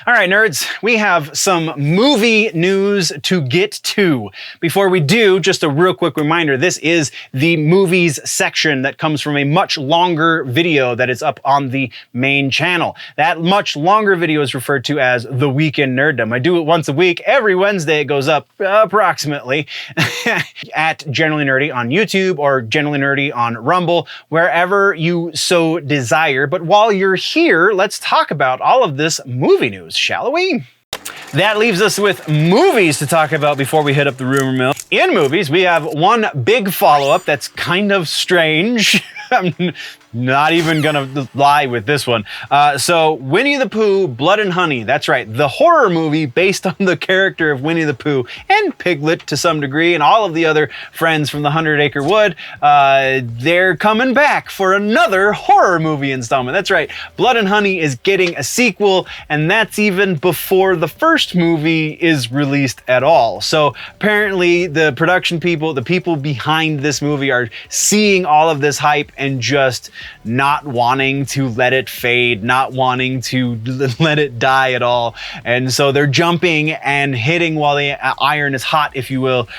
All right, nerds, we have some movie news to get to. Before we do, just a real quick reminder, this is the movies section that comes from a much longer video that is up on the main channel. That much longer video is referred to as The Weekend Nerddom. I do it once a week. Every Wednesday it goes up approximately at Generally Nerdy on YouTube or Generally Nerdy on Rumble, wherever you so desire. But while you're here, let's talk about all of this movie news, shall we? That leaves us with movies to talk about before we hit up the rumor mill. In movies, we have one big follow-up that's kind of strange. I'm not even gonna lie with this one. So Winnie the Pooh, Blood and Honey, that's right, the horror movie based on the character of Winnie the Pooh and Piglet to some degree and all of the other friends from the 100 Acre Wood, they're coming back for another horror movie installment. That's right, Blood and Honey is getting a sequel, and that's even before the first movie is released at all. So apparently the production people, the people behind this movie are seeing all of this hype and just not wanting to let it fade, not wanting to let it die at all. And so they're jumping and hitting while the iron is hot, if you will.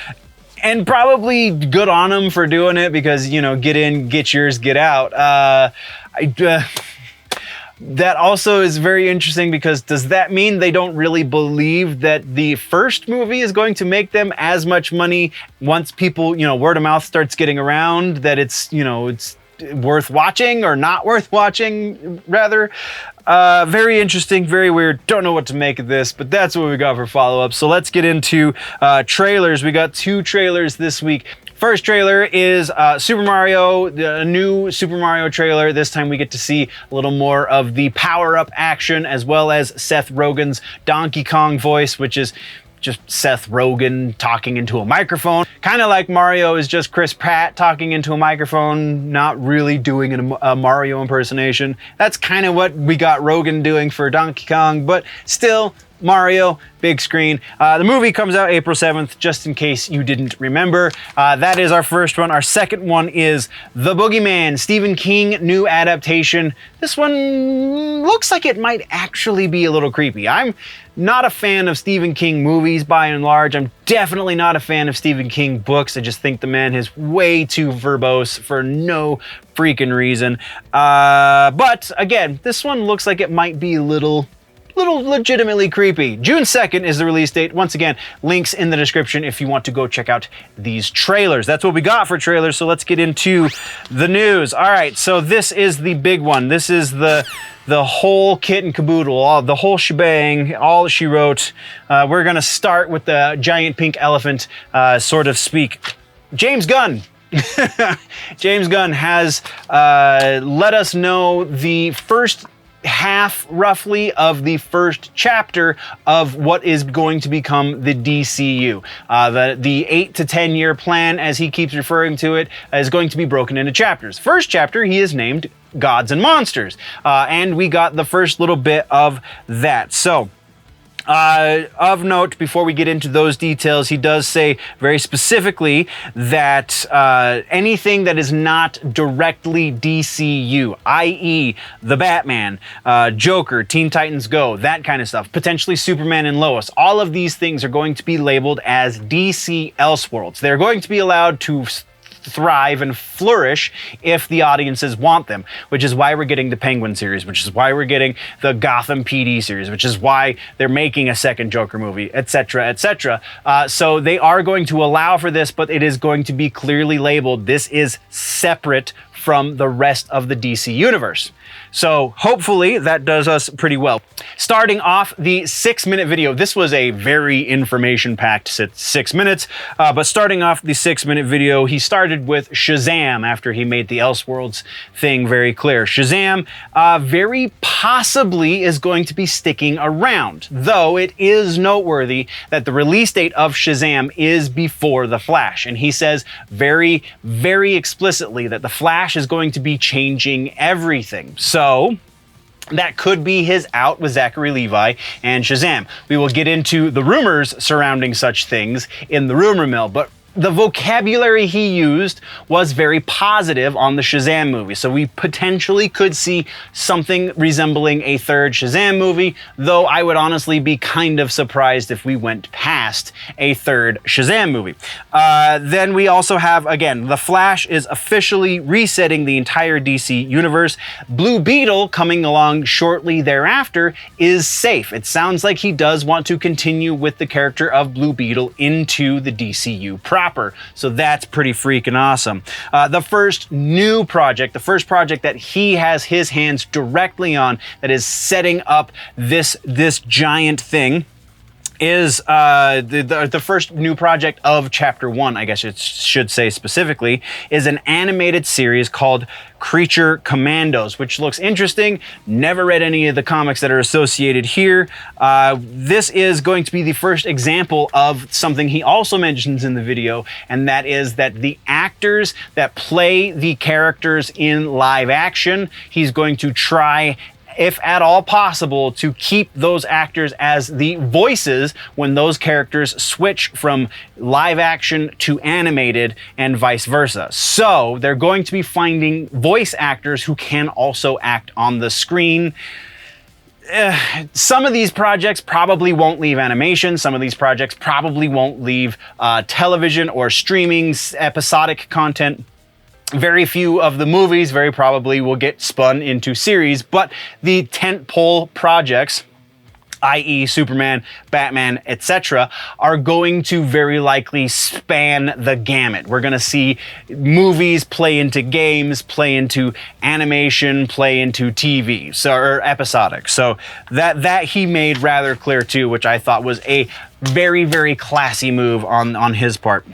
And probably good on them for doing it because, you know, get in, get yours, get out. That also is very interesting because does that mean they don't really believe that the first movie is going to make them as much money once people, you know, word of mouth starts getting around that it's, you know, it's worth watching or not worth watching, rather? Very interesting, very weird. Don't know what to make of this, but that's what we got for follow-up. So let's get into trailers. We got 2 trailers this week. First trailer is Super Mario, a new Super Mario trailer. This time we get to see a little more of the power-up action as well as Seth Rogen's Donkey Kong voice, which is just Seth Rogen talking into a microphone. Kind of like Mario is just Chris Pratt talking into a microphone, not really doing a Mario impersonation. That's kind of what we got Rogen doing for Donkey Kong, but still, Mario, big screen. The movie comes out April 7th, just in case you didn't remember. That is our first one. Our second one is The Boogeyman, Stephen King new adaptation. This one looks like it might actually be a little creepy. I'm not a fan of Stephen King movies by and large. I'm definitely not a fan of Stephen King books. I just think the man is way too verbose for no freaking reason. But again, this one looks like it might be a little legitimately creepy. June 2nd is the release date. Once again, links in the description if you want to go check out these trailers. That's what we got for trailers, so let's get into the news. All right, so this is the big one. This is the whole kit and caboodle, the whole shebang, all she wrote. We're gonna start with the giant pink elephant, sort of speak. James Gunn. James Gunn has let us know the first half roughly of the first chapter of what is going to become the DCU. The 8 to 10 year plan, as he keeps referring to it, is going to be broken into chapters. First chapter he is named Gods and Monsters, and we got the first little bit of that. So of note, before we get into those details, he does say very specifically that anything that is not directly DCU, i.e. the Batman, Joker, Teen Titans Go, that kind of stuff, potentially Superman and Lois, all of these things are going to be labeled as DC Elseworlds. They're going to be allowed to thrive and flourish if the audiences want them, which is why we're getting the Penguin series, which is why we're getting the Gotham PD series, which is why they're making a second Joker movie, etc., etc. So they are going to allow for this, but it is going to be clearly labeled. This is separate from the rest of the DC universe. So hopefully that does us pretty well. Starting off the 6-minute video. This was a very information-packed 6 minutes, but starting off the 6-minute video, he started with Shazam after he made the Elseworlds thing very clear. Shazam very possibly is going to be sticking around, though it is noteworthy that the release date of Shazam is before The Flash, and he says very, very explicitly that The Flash is going to be changing everything. So that could be his out with Zachary Levi and Shazam. We will get into the rumors surrounding such things in the rumor mill, but the vocabulary he used was very positive on the Shazam movie. So we potentially could see something resembling a third Shazam movie, though I would honestly be kind of surprised if we went past a third Shazam movie. Then we also have, again, The Flash is officially resetting the entire DC universe. Blue Beetle, coming along shortly thereafter, is safe. It sounds like he does want to continue with the character of Blue Beetle into the DCU proper. So that's pretty freaking awesome. The first new project, the first project that he has his hands directly on that is setting up this giant thing is the first new project of Chapter 1, I guess it should say specifically, is an animated series called Creature Commandos, which looks interesting. Never read any of the comics that are associated here. This is going to be the first example of something he also mentions in the video, and that is that the actors that play the characters in live action, he's going to try, if at all possible, to keep those actors as the voices when those characters switch from live action to animated and vice versa. So they're going to be finding voice actors who can also act on the screen. Some of these projects probably won't leave animation. Some of these projects probably won't leave television or streaming episodic content. Very few of the movies very probably will get spun into series, but the tentpole projects, i.e. Superman, Batman, etc., are going to very likely span the gamut. We're going to see movies play into games, play into animation, play into TV, or episodic. So that he made rather clear too, which I thought was a very, very classy move on his part.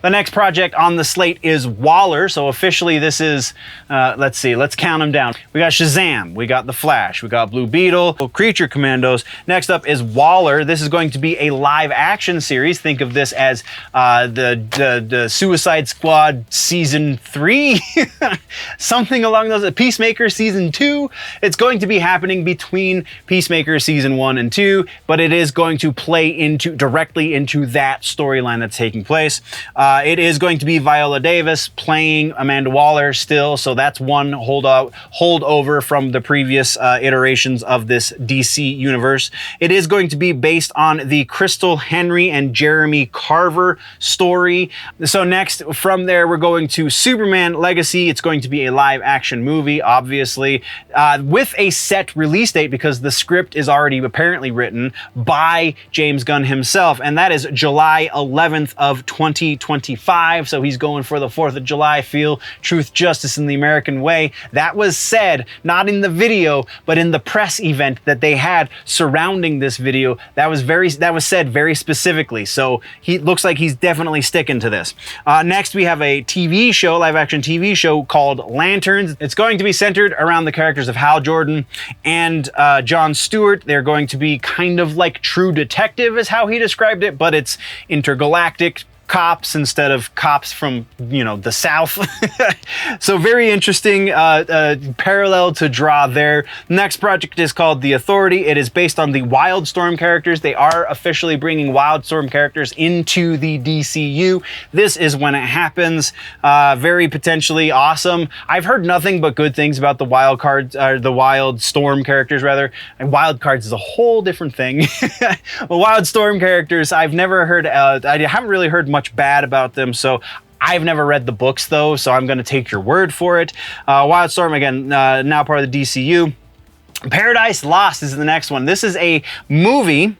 The next project on the slate is Waller. So officially this is, let's see, let's count them down. We got Shazam, we got The Flash, we got Blue Beetle, Creature Commandos. Next up is Waller. This is going to be a live action series. Think of this as the Suicide Squad Season 3, something along those, Peacemaker Season 2. It's going to be happening between Peacemaker Season 1 and 2, but it is going to play directly into that storyline that's taking place. It is going to be Viola Davis playing Amanda Waller still, so that's one holdover from the previous iterations of this DC universe. It is going to be based on the Christal Henry and Jeremy Carver story. So next, from there, we're going to Superman Legacy. It's going to be a live action movie, obviously, with a set release date because the script is already apparently written by James Gunn himself, and that is July 11th of 2025. So he's going for the 4th of July feel, truth, justice, and the American way. That was said, not in the video, but in the press event that they had surrounding this video. That was said very specifically. So he looks like he's definitely sticking to this. Next, we have a TV show, live action TV show called Lanterns. It's going to be centered around the characters of Hal Jordan and Jon Stewart. They're going to be kind of like True Detective is how he described it, but it's intergalactic cops instead of cops from, the South. So very interesting parallel to draw there. Next project is called The Authority. It is based on the Wildstorm characters. They are officially bringing Wildstorm characters into the DCU. This is when it happens. Very potentially awesome. I've heard nothing but good things about the Wildstorm characters rather. And Wildcards is a whole different thing. Well, Wildstorm characters, I've never heard, I haven't really heard much bad about them, so I've never read the books though, so I'm going to take your word for it. Wildstorm, again, now part of the DCU. Paradise Lost is the next one. This is a movie.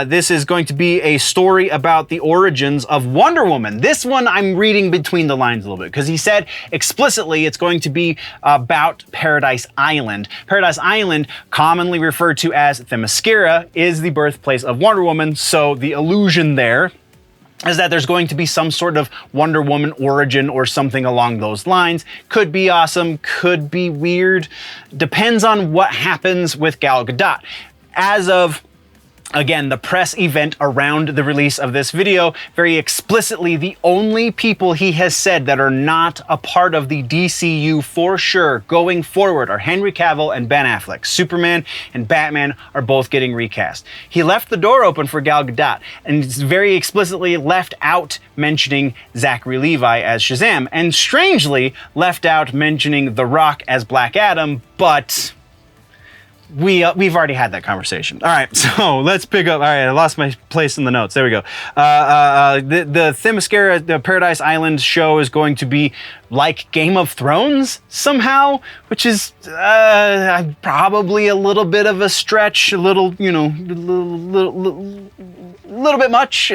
This is going to be a story about the origins of Wonder Woman. This one I'm reading between the lines a little bit because he said explicitly it's going to be about Paradise Island. Paradise Island, commonly referred to as Themyscira, is the birthplace of Wonder Woman, so the allusion there is that there's going to be some sort of Wonder Woman origin or something along those lines. Could be awesome, could be weird. Depends on what happens with Gal Gadot. As of Again, the press event around the release of this video, very explicitly, the only people he has said that are not a part of the DCU for sure going forward are Henry Cavill and Ben Affleck. Superman and Batman are both getting recast. He left the door open for Gal Gadot, and very explicitly left out mentioning Zachary Levi as Shazam, and strangely left out mentioning The Rock as Black Adam, but we've already had that conversation. All right, so let's pick up. All right, I lost my place in the notes. There we go. The Themyscira, the Paradise Island show is going to be like Game of Thrones somehow, which is probably a little bit of a stretch, a little, you know, little bit much.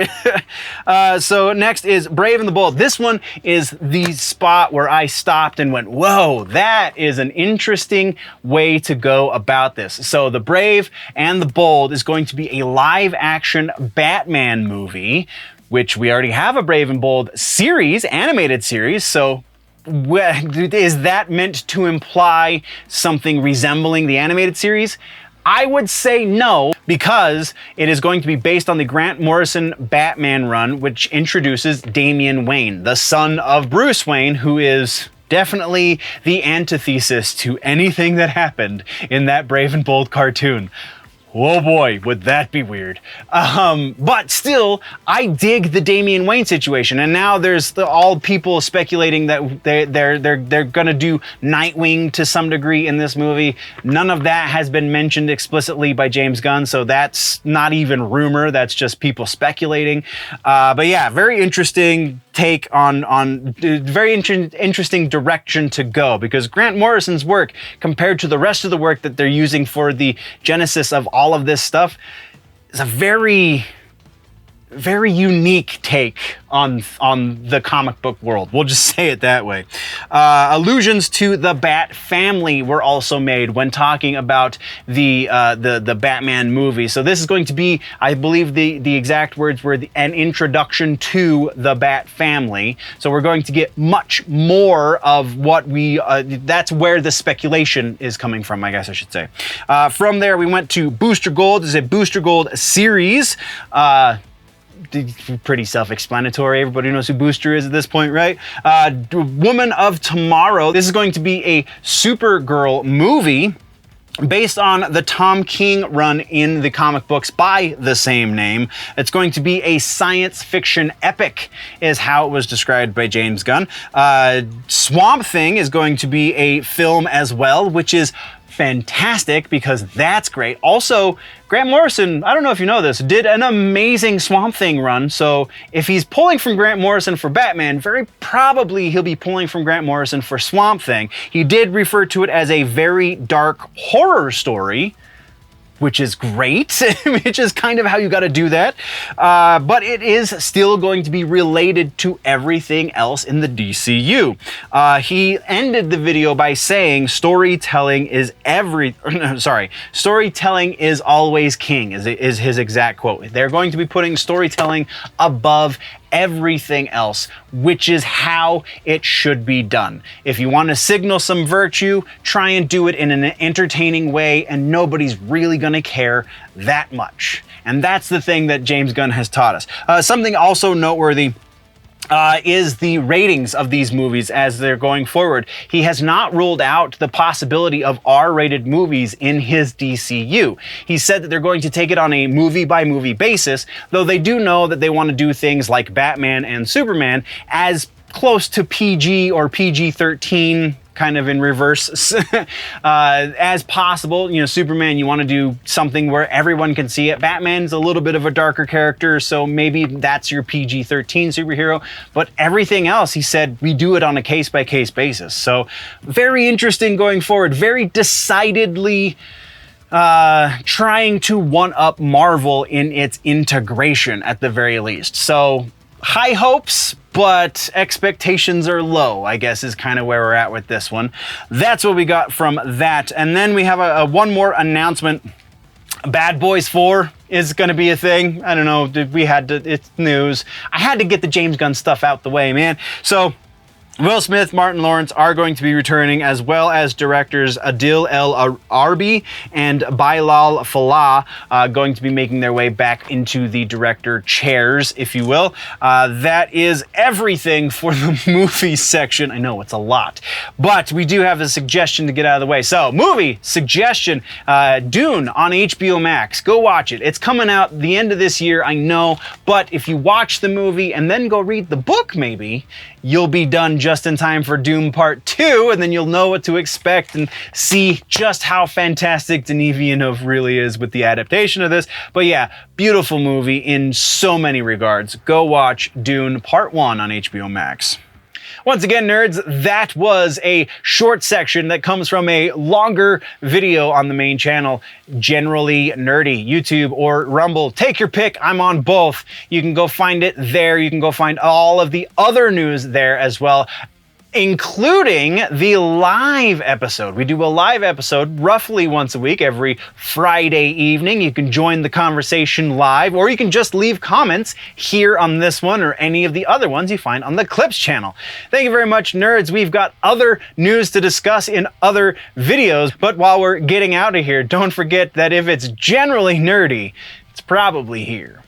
So next is Brave and the Bold. This one is the spot where I stopped and went, whoa, that is an interesting way to go about this. So The Brave and the Bold is going to be a live action Batman movie, which we already have a Brave and Bold series, animated series. So is that meant to imply something resembling the animated series? I would say no, because it is going to be based on the Grant Morrison Batman run, which introduces Damien Wayne, the son of Bruce Wayne, who is definitely the antithesis to anything that happened in that Brave and Bold cartoon. Oh boy, would that be weird. But still, I dig the Damien Wayne situation, and now there's all people speculating that they're gonna do Nightwing to some degree in this movie. None of that has been mentioned explicitly by James Gunn, so that's not even rumor, that's just people speculating. But yeah, very interesting take on very interesting direction to go, because Grant Morrison's work compared to the rest of the work that they're using for the genesis of all of this stuff is a very unique take on the comic book world. We'll just say it that way. Allusions to the Bat family were also made when talking about the Batman movie. So this is going to be, I believe the exact words were an introduction to the Bat family. So we're going to get much more of what that's where the speculation is coming from, I guess I should say. From there, we went to Booster Gold. This is a Booster Gold series. Pretty self-explanatory. Everybody knows who Booster is at this point, right? Woman of Tomorrow. This is going to be a Supergirl movie based on the Tom King run in the comic books by the same name. It's going to be a science fiction epic, is how it was described by James Gunn. Swamp Thing is going to be a film as well, which is fantastic because that's great. Also, Grant Morrison, I don't know if you know this, did an amazing Swamp Thing run. So if he's pulling from Grant Morrison for Batman, very probably he'll be pulling from Grant Morrison for Swamp Thing. He did refer to it as a very dark horror story, which is great, which is kind of how you got to do that. But it is still going to be related to everything else in the DCU. He ended the video by saying, storytelling is storytelling is always king, is his exact quote. They're going to be putting storytelling above everything else, which is how it should be done. If you want to signal some virtue, try and do it in an entertaining way, and nobody's really gonna care that much. And that's the thing that James Gunn has taught us. Something also noteworthy is the ratings of these movies as they're going forward. He has not ruled out the possibility of R-rated movies in his DCU. He said that they're going to take it on a movie-by-movie basis, though they do know that they want to do things like Batman and Superman as close to PG or PG-13, kind of in reverse, as possible. You know, Superman, you want to do something where everyone can see it. Batman's a little bit of a darker character, so maybe that's your PG-13 superhero. But everything else, he said, we do it on a case-by-case basis. So very interesting going forward. Very decidedly trying to one-up Marvel in its integration at the very least. So high hopes, but expectations are low, I guess, is kind of where we're at with this one. That's what we got from that. And then we have one more announcement. Bad Boys 4 is going to be a thing. I don't know, it's news. I had to get the James Gunn stuff out the way, man. So Will Smith, Martin Lawrence are going to be returning, as well as directors Adil El Arbi and Bilal Fallah going to be making their way back into the director chairs, if you will. That is everything for the movie section. I know it's a lot, but we do have a suggestion to get out of the way. So, movie suggestion, Dune on HBO Max. Go watch it. It's coming out the end of this year, I know, but if you watch the movie and then go read the book, maybe, you'll be done just in time for Doom Part 2, and then you'll know what to expect and see just how fantastic Denis Villeneuve really is with the adaptation of this. But yeah, beautiful movie in so many regards. Go watch Dune Part 1 on HBO Max. Once again, nerds, that was a short section that comes from a longer video on the main channel, Generally Nerdy, YouTube or Rumble. Take your pick. I'm on both. You can go find it there. You can go find all of the other news there as well, including the live episode. We do a live episode roughly once a week, every Friday evening. You can join the conversation live, or you can just leave comments here on this one or any of the other ones you find on the Clips channel. Thank you very much, nerds. We've got other news to discuss in other videos, but while we're getting out of here, don't forget that if it's generally nerdy, it's probably here.